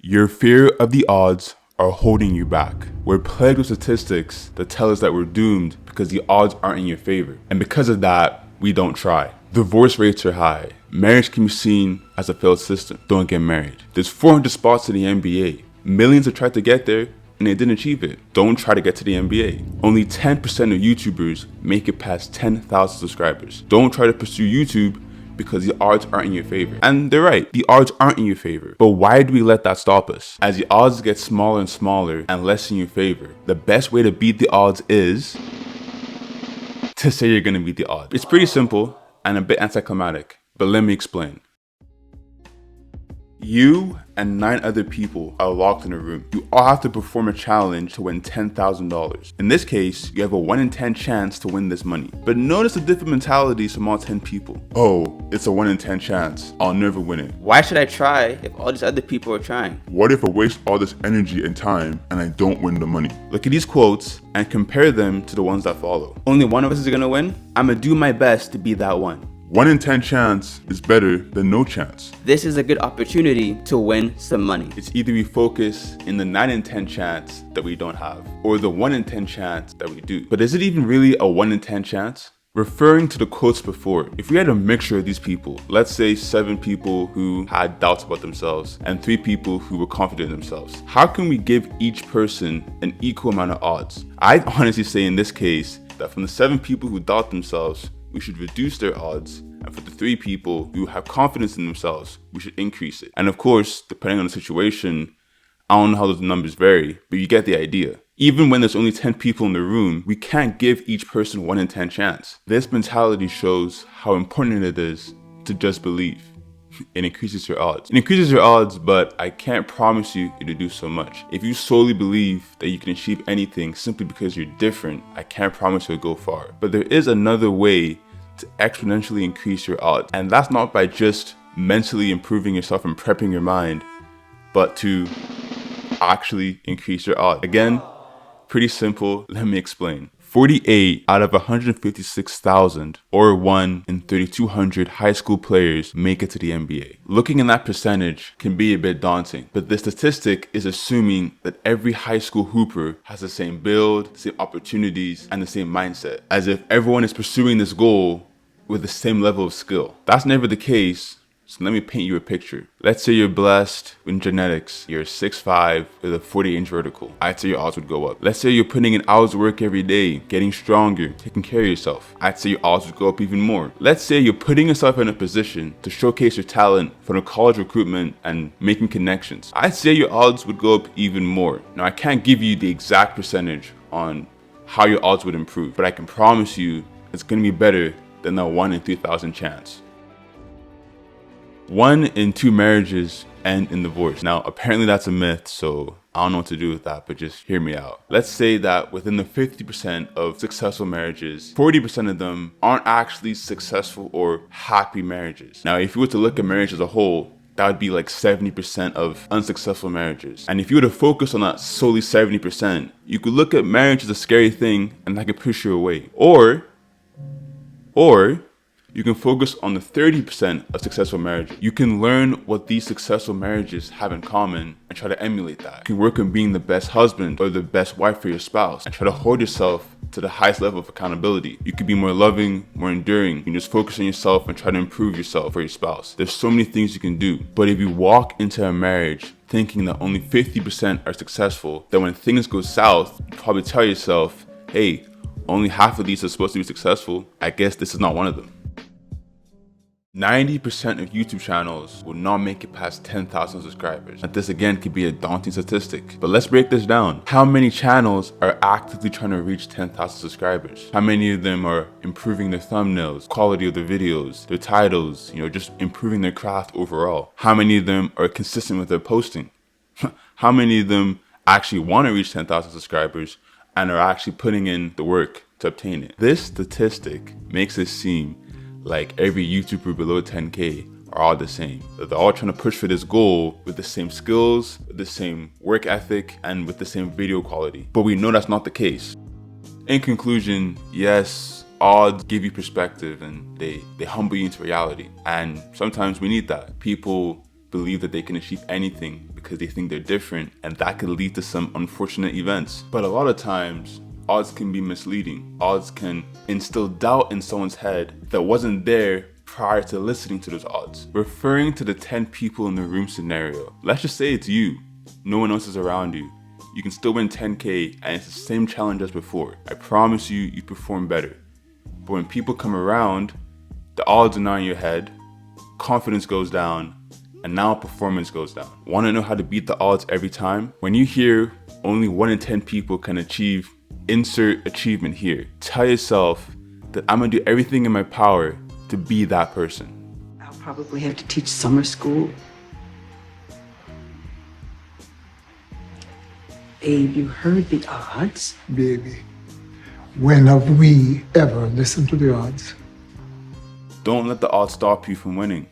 Your fear of the odds are holding you back. We're plagued with statistics that tell us that we're doomed because the odds aren't in your favor. And because of that, we don't try. Divorce rates are high. Marriage can be seen as a failed system. Don't get married. There's 400 spots in the NBA. Millions have tried to get there and they didn't achieve it. Don't try to get to the NBA. Only 10% of YouTubers make it past 10,000 subscribers. Don't try to pursue YouTube because the odds aren't in your favor. And they're right, the odds aren't in your favor. But why do we let that stop us? As the odds get smaller and smaller and less in your favor, the best way to beat the odds is to say you're gonna beat the odds. It's pretty simple and a bit anticlimactic, but let me explain. You and 9 other people are locked in a room. You all have to perform a challenge to win $10,000. In this case, you have a 1 in 10 chance to win this money. But notice the different mentalities from all 10 people. Oh, it's a 1 in 10 chance. I'll never win it. Why should I try if all these other people are trying? What if I waste all this energy and time and I don't win the money? Look at these quotes and compare them to the ones that follow. Only one of us is gonna win? I'm gonna do my best to be that one. 1 in 10 chance is better than no chance. This is a good opportunity to win some money. It's either we focus in the 9 in 10 chance that we don't have, or the 1 in 10 chance that we do. But is it even really a 1 in 10 chance? Referring to the quotes before, if we had a mixture of these people, let's say 7 people who had doubts about themselves and 3 people who were confident in themselves, how can we give each person an equal amount of odds? I'd honestly say in this case that from the 7 people who doubt themselves, we should reduce their odds, and for the 3 people who have confidence in themselves, we should increase it. And of course, depending on the situation, I don't know how those numbers vary, but you get the idea. Even when there's only 10 people in the room, we can't give each person 1 in 10 chance. This mentality shows how important it is to just believe. It increases your odds. It increases your odds, but I can't promise you to do so much. If you solely believe that you can achieve anything simply because you're different, I can't promise you'll go far. But there is another way to exponentially increase your odds. And that's not by just mentally improving yourself and prepping your mind, but to actually increase your odds. Again, pretty simple. Let me explain. 48 out of 156,000, or 1 in 3,200 high school players make it to the NBA. Looking at that percentage can be a bit daunting, but the statistic is assuming that every high school hooper has the same build, the same opportunities, and the same mindset, as if everyone is pursuing this goal with the same level of skill. That's never the case. So let me paint you a picture. Let's say you're blessed with genetics. You're 6'5" with a 40-inch vertical. I'd say your odds would go up. Let's say you're putting in hours of work every day, getting stronger, taking care of yourself. I'd say your odds would go up even more. Let's say you're putting yourself in a position to showcase your talent for the college recruitment and making connections. I'd say your odds would go up even more. Now, I can't give you the exact percentage on how your odds would improve, but I can promise you it's going to be better than that 1 in 3,000 chance. 1 in 2 marriages end in divorce. Now, apparently that's a myth, so I don't know what to do with that, but just hear me out. Let's say that within the 50% of successful marriages, 40% of them aren't actually successful or happy marriages. Now, if you were to look at marriage as a whole, that would be like 70% of unsuccessful marriages. And if you were to focus on that solely 70%, you could look at marriage as a scary thing and that could push you away. Or you can focus on the 30% of successful marriages. You can learn what these successful marriages have in common and try to emulate that. You can work on being the best husband or the best wife for your spouse and try to hold yourself to the highest level of accountability. You can be more loving, more enduring. You can just focus on yourself and try to improve yourself for your spouse. There's so many things you can do. But if you walk into a marriage thinking that only 50% are successful, then when things go south, you probably tell yourself, hey, only half of these are supposed to be successful. I guess this is not one of them. 90% of YouTube channels will not make it past 10,000 subscribers. And this again could be a daunting statistic, but let's break this down. How many channels are actively trying to reach 10,000 subscribers? How many of them are improving their thumbnails, quality of their videos, their titles, just improving their craft overall? How many of them are consistent with their posting? How many of them actually want to reach 10,000 subscribers and are actually putting in the work to obtain it? This statistic makes it seem like every YouTuber below 10K are all the same. They're all trying to push for this goal with the same skills, with the same work ethic, and with the same video quality. But we know that's not the case. In conclusion, yes, odds give you perspective and they humble you into reality. And sometimes we need that. People believe that they can achieve anything because they think they're different, and that could lead to some unfortunate events. But a lot of times, odds can be misleading. Odds can instill doubt in someone's head that wasn't there prior to listening to those odds. Referring to the 10 people in the room scenario, let's just say it's you. No one else is around you. You can still win 10K and it's the same challenge as before. I promise you, you perform better. But when people come around, the odds are now in your head, confidence goes down, and now performance goes down. Want to know how to beat the odds every time? When you hear only 1 in 10 people can achieve, insert achievement here, tell yourself that I'm gonna do everything in my power to be that person. I'll probably have to teach summer school. Babe, you heard the odds? Baby, when have we ever listened to the odds? Don't let the odds stop you from winning.